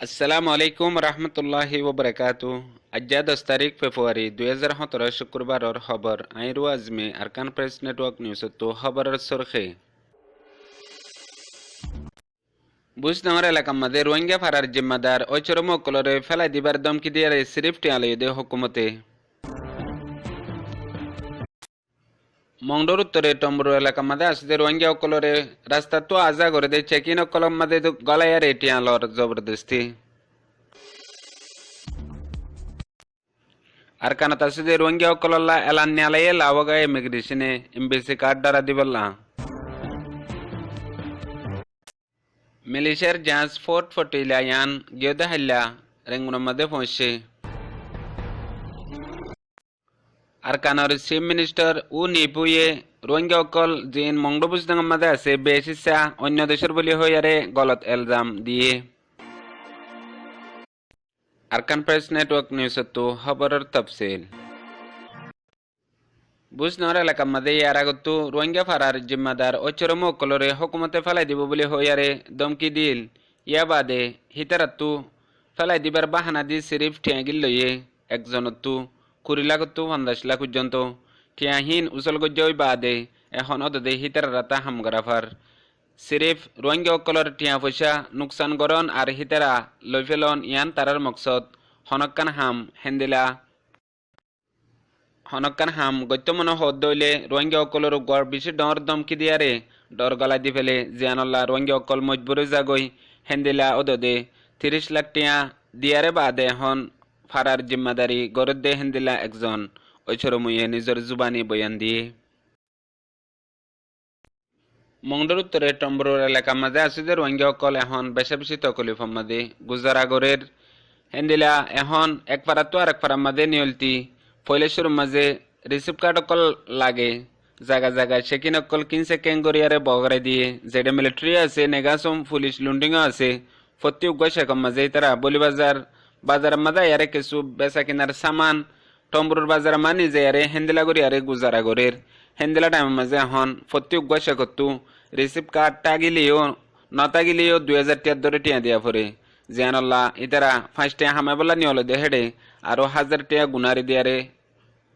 আসসালামু আলাইকুম রহমতুল্লাহি ওবরাকাতু। আজ্জা 10 তারিখ ফেব্রুয়ারি 2017 শুক্রবারর খবর আইরু আজমি আরকান প্রেস নেটওয়ার্ক নিউজ তো খবরের সরখে বুঝনগর এলাকার মধ্যে রোহিঙ্গা ফারার জিম্মাদার ঐচরম অকলরে ফেলাই দিবার দমকি দিয়ে সিরিফ টিয়ালে দে হুকুমতে মংডোর উত্তরে টম্বুর এলাকার মধ্যে আসতে রোহিঙ্গা অকলরে রাস্তা তো আজা করে দে চেকিন অকলর মধ্যে গলায়ার টিয়ালর জবরদস্তি Arkana taside Rohingya okololla elannalaye lawaga immigration embassy card dara diballa মিলিশিয়ার জাহাজ ফোর্ট ফটিলায়ান গিয়োদা হাল্লা রেঙ্গুনের মধ্যে পৌঁছে আরকানার চিফ মিনিস্টার ও নিপুয়ে রোহিঙ্গা অকল জিন মংডবুজদাঙ্গের মধ্যে আছে বেশিসা অন্য দেশের বলি হইয়ারে গলত এলজাম দিয়ে আরকান প্রেস নেটওয়ার্ক নিউজ তো খবরের তফসিল বুঝনগর এলাকার মধ্যে ইয়ার আগতো রোহিঙ্গা ফারার জিম্মাদার ঐচরম অকলরে হুকুমতে ফেলাই দিব বলে হইয়ারে দমকি দিল ইয়া বাদে হিতারাত্তু ফেলাই দিবার বাহানা দি সিরিফ ঠেয়াগিল লইয়ে একজনত্তু 20 লাখত্তু 50 লাখ পর্যন্ত ঠেয়াহীন উচল গজ্জই বাদে এখন অদদে হিতারাতা হামগরাফার সিরিফ রোহিঙ্গা অকলর টিয়া পয়সা নুকসান গরন আর হিতারা লই ফেলন ইয়ান তারার মকসদ হনক্কান হাম হেন্দিলা হনকান হাম গত্যমন হদ দইলে রোহিঙ্গা অকলর গড় বেশি ডর দমকি দিয়ারে ডর গলা দি ফেলে জিয়ানল্লা রোহিঙ্গা অকল মজবুরে যাগই হেন্দিলা ওদদে 30 লাখ টিয়া দিয়ারে বাদে হন ফারার জিম্মাদারি গরদ দে হেন্দিলা একজন ঐশ্বরমুয়ে নিজের জুবানি বয়ান দিয়ে মংডর উত্তরে টম্বরুর এলাকার মাঝে আসিদের রোহিঙ্গা অকল এখন বেশা বেশি তকলিফর মাঝে গুজারাগরের হেন্দিলা এখন এক পাড়া তো আর এক পাড়ার মাঝে নিয়লতি ফৈলেশ্বর মাঝে রিসিভ কার্ড অকল লাগে জায়গা জায়গায় সেকিন অকল কিনছে কেঙ্গরিয়ারে বগরে দিয়ে যেটা মিলিটারি আছে নেগাসম পুলিশ লুন্ডিংও আছে ফত্তি উগ্র শেখম মাঝে তারা বলিবাজার বাজারের মাঝে ইয়ারে কিছু বেচা কিনার সামান টম্বরুর বাজার মানি যে ইয়ারে হেন্দিলা গড়ি ইয়ারে গুজারা গড়ের হেন্দিলা টাইমের মাঝে এখন ফত্তি উগ্র শেখত্তু রিসিভ কার্ড টাগিলেও নতাগিলেও 2000 টিয়ার ধরে টিয়া দিয়া পরে জিয়ানল্লা ইতারা 5 টিয়া হামে বলা নিয়ল দে হেডে আরো 1000 টিয়া গুনারি দিয়ারে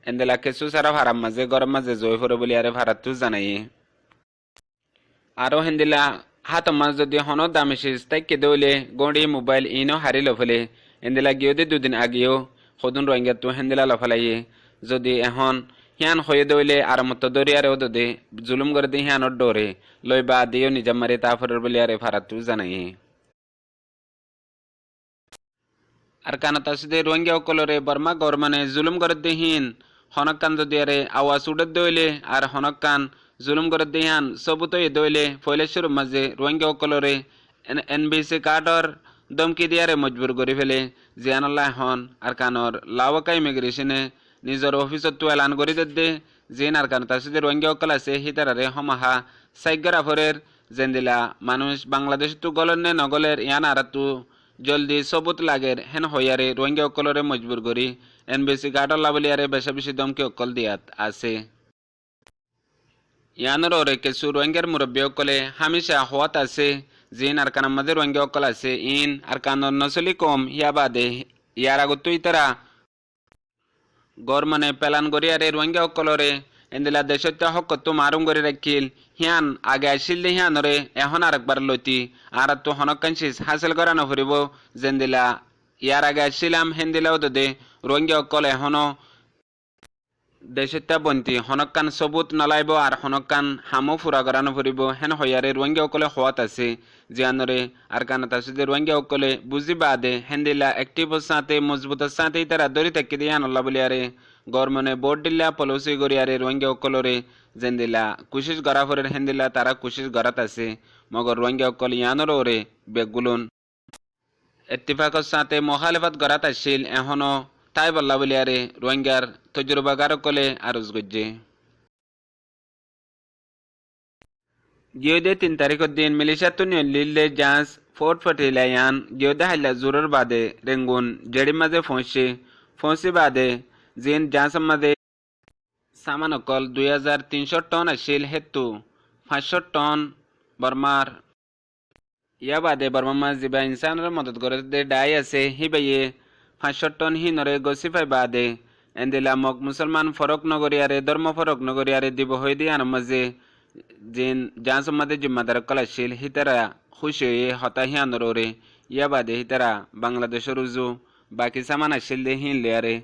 এন্দেলা কেসু সারা ভাড়ার মাঝে গরম মাঝে জয় পরে বলি আরে ভাড়াতু জানাই আরো হেন্দিলা হাত মাছ যদি হন দামি সিস তাই কেদে হইলে গড়ি মোবাইল ইনো হারি লফেলে এন্দেলা গিয়ে দে 2 দিন আগেও সদুন রোহিঙ্গা তো হেন্দিলা লফালাইয়ে যদি এখন হিয়ান হয়ে দইলে আর মতো দরিয়ারেও দে জুলুম করে দি হিয়ানোর ডরে লইবা দিও নিজাম মারি তারপরের বলি আরে ভাড়াতু জানাই আর কানাত আসিদে রোহিঙ্গা অকলরে বর্মা গরমানে জুলুম করে দেহীন হনকান দদিয়ারে আওয়াজ উড়ে দইলে আর হনকান জুলুম করে দেহান সবুতই দইলে ফৈলেশ্বর মাঝে রোহিঙ্গা অকলরে এনবিসি কার্ডর দমকি দিয়ারে মজবুর করে ফেলে জিয়ানুল্লাহ হন আর কানর লাওয়াকা ইমিগ্রেশনে নিজের অফিসত তো এলান করে দে জিন আর কানাত আসিদে রোহিঙ্গা অকল আছে হিতারারে হমাহা সাইগরাফরের জেন্দিলা মানুষ বাংলাদেশ তো গলনে নগলের ইয়ান আর তু জলদি সবুত লাগের হেন হইয়ারে রোহিঙ্গা অকলরে মজবুর করি এনবিসি গার্ডর লাবলিয়ারে বেশা বেশি দমকে অকল দিয়াত আছে ইয়ানোর ওরে কিছু রোহিঙ্গার মুরব্বী অকলে হামেশা হওয়াত আছে জিন আর কানার মাঝে রোহিঙ্গা অকল আছে ইন আর কানর নসলি কম ইয়া বাদে ইয়ার আগত তারা গড় মানে পেলান গড়িয়ারে রোহিঙ্গা অকলরে এন্দিলা দেশত হকত মারুম করে রাখিল হিয়ান আগে আসিল হিয়ানরে এখন আরেকবার লইতি আর তো হনকানসিস হাসিল করা নফরিব জেন্দিলা ইয়ার আগে আসছিলাম হেন্দিলাও দে রোহিঙ্গা অকল এখনো দেশতা বন্তি হনকান সবুত নলাইব আর হনকান হামো ফুরা করা নফরিব হেন হইয়ারে রোহিঙ্গা অকলে হওয়াত আছে জিয়ানরে আর কানাত আছে যে রোহিঙ্গা অকলে বুঝি বাদে হেন্দিলা একটিভর সাথে মজবুতের সাথে তারা দরি থাকি দিয়ে আনল্লা বলিয়ারে গরমনে বোর্ড দিল্লা পলসি গড়িয়ারে রোহিঙ্গা অকলরে জেন্দিলা কুশিস গড়াফরের হেন্দিলা তারা কুশিস গড়াত আছে মগর রোহিঙ্গা অকল ইয়ানোর ওরে বেগুলুন ইত্তিফাকর সাথে মহালেফাত গড়াত আসছিল এখনো তাই বললা বলিয়ারে রোহিঙ্গার তজুরবাগার কলে আরজ গজ্জে গিয়েদে 3 তারিখের দিন মিলিশিয়াতুন লিল্লে জাঁচ ফোর্ট ফটিলায়ান গিয়েদে হাইলা জোরের বাদে রেঙ্গুন জেডি মাঝে ফোঁসি বাদে জিন জাঁচ মাঝে সামান অকল 2300 টন আসিল হেতু 500 টন বর্মার ইয়া বাদে বর্মা জিবা ইনসানের মদত করে দে ডাই আছে হিবাইয়ে 500 টন হিনরে গসিফাই বাদে এন্দিলা মক মুসলমান ফরক নগরিয়ারে ধর্ম ফরক নগরিয়ারে দিব হই দি আন মাঝে জিন জাসমাদে জিম্মাদার কলাশিল হিতারা খুশি হয়ে হতাহিয়ানরে ইয়া বাদে হিতারা বাংলাদেশের উজু বাকি সামান আসিল দে হিন লেয়ারে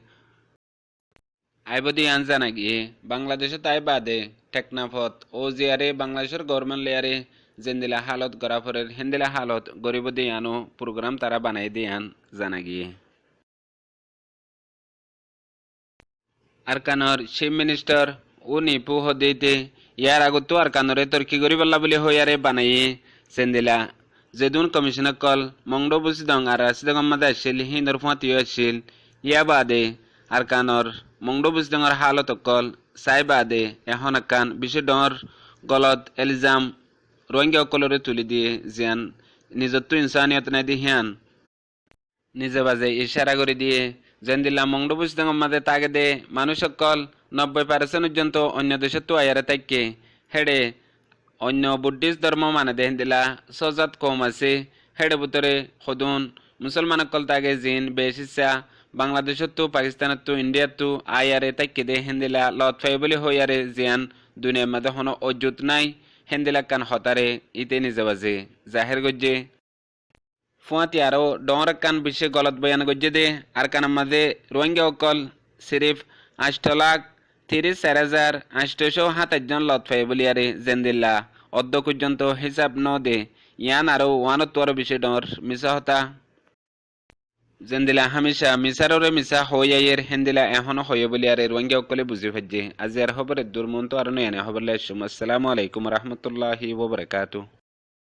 আইবদি আন জানা গিয়ে বাংলাদেশে তাই বাদে টেকনাফত ও জিয়ারে বাংলাদেশের গভর্নমেন্ট লেয়ারে জেন্দিলা হালত গরাফরের হেন্দিলা হালত গরিবদি আনো প্রোগ্রাম তারা বানাই দিয়ে আন জানা গিয়ে আরকানর চিফ মিনিস্টার ও নিপু হদিতে ইয়ার আগতো আরকানরে তর্কি গরিবাল্লা বলে হইয়ারে বানাইয়ে জেন্দিলা যেদুন কমিশনার কল মংডো বুসিদং আর রাশিদং আহমদ আসিল হিন্দর ফাঁতিও আসিল ইয়া বাদে আরকানর মংডো বুসিদংর হালত কল সাই বাদে এখন আকান বিশ্ব ডর গলত এলিজাম রোহিঙ্গা অকলরে তুলি দিয়ে জিয়ান নিজত্ব ইনসানিয়ত নাই দি হিয়ান নিজে বাজে ইশারা করে দিয়ে যেন দিল্লা মংডো বুসিদং আহমদে তাগে দে মানুষ সকল 90% পর্যন্ত অন্য দেশে তো আয়ারে তাইকে হেডে অন্য বুদ্ধিস্ট ধর্ম মানে দেন দিলা সজাত কম আছে হেডে ভিতরে সদুন মুসলমান কল তাগে জিন বেশিসা বাংলাদেশত তো পাকিস্তানত তো ইন্ডিয়াত তো আয়ারে তাইকে দে হেন্দিলা লত ফাই বলে হইয়ারে জিয়ান দুনিয়ার মধ্যে কোনো অজুত নাই হেন্দিলা কান হতারে ইতে নিজে বাজে জাহের গজ্জে ফুয়াতি আরো ডর কান বিশ্বে গলত বয়ান গজ্জে দে আর কানের মাঝে রোহিঙ্গা অকল সিরিফ 8,34,827 জন লত ফাই বলিয়ারে জেন্দিল্লা অর্ধ পর্যন্ত হিসাব ন দে ইয়ান আরো ওয়ানত্তর বিষয় ডর মিশা হতা জেন্দিলা হামিশা মিসাররে মিশা হইয়াইয়ের হেন্দিলা এখনো হয়ে বলিয়ারে রোহিঙ্গা অকলে বুঝি ভাজ্যে আজি আর খবরের দুর্মন্ত আর নয়ানে খবর লাইসুম। আসসালামু আলাইকুম রহমতুল্লাহি ওয়া বারাকাতুহু।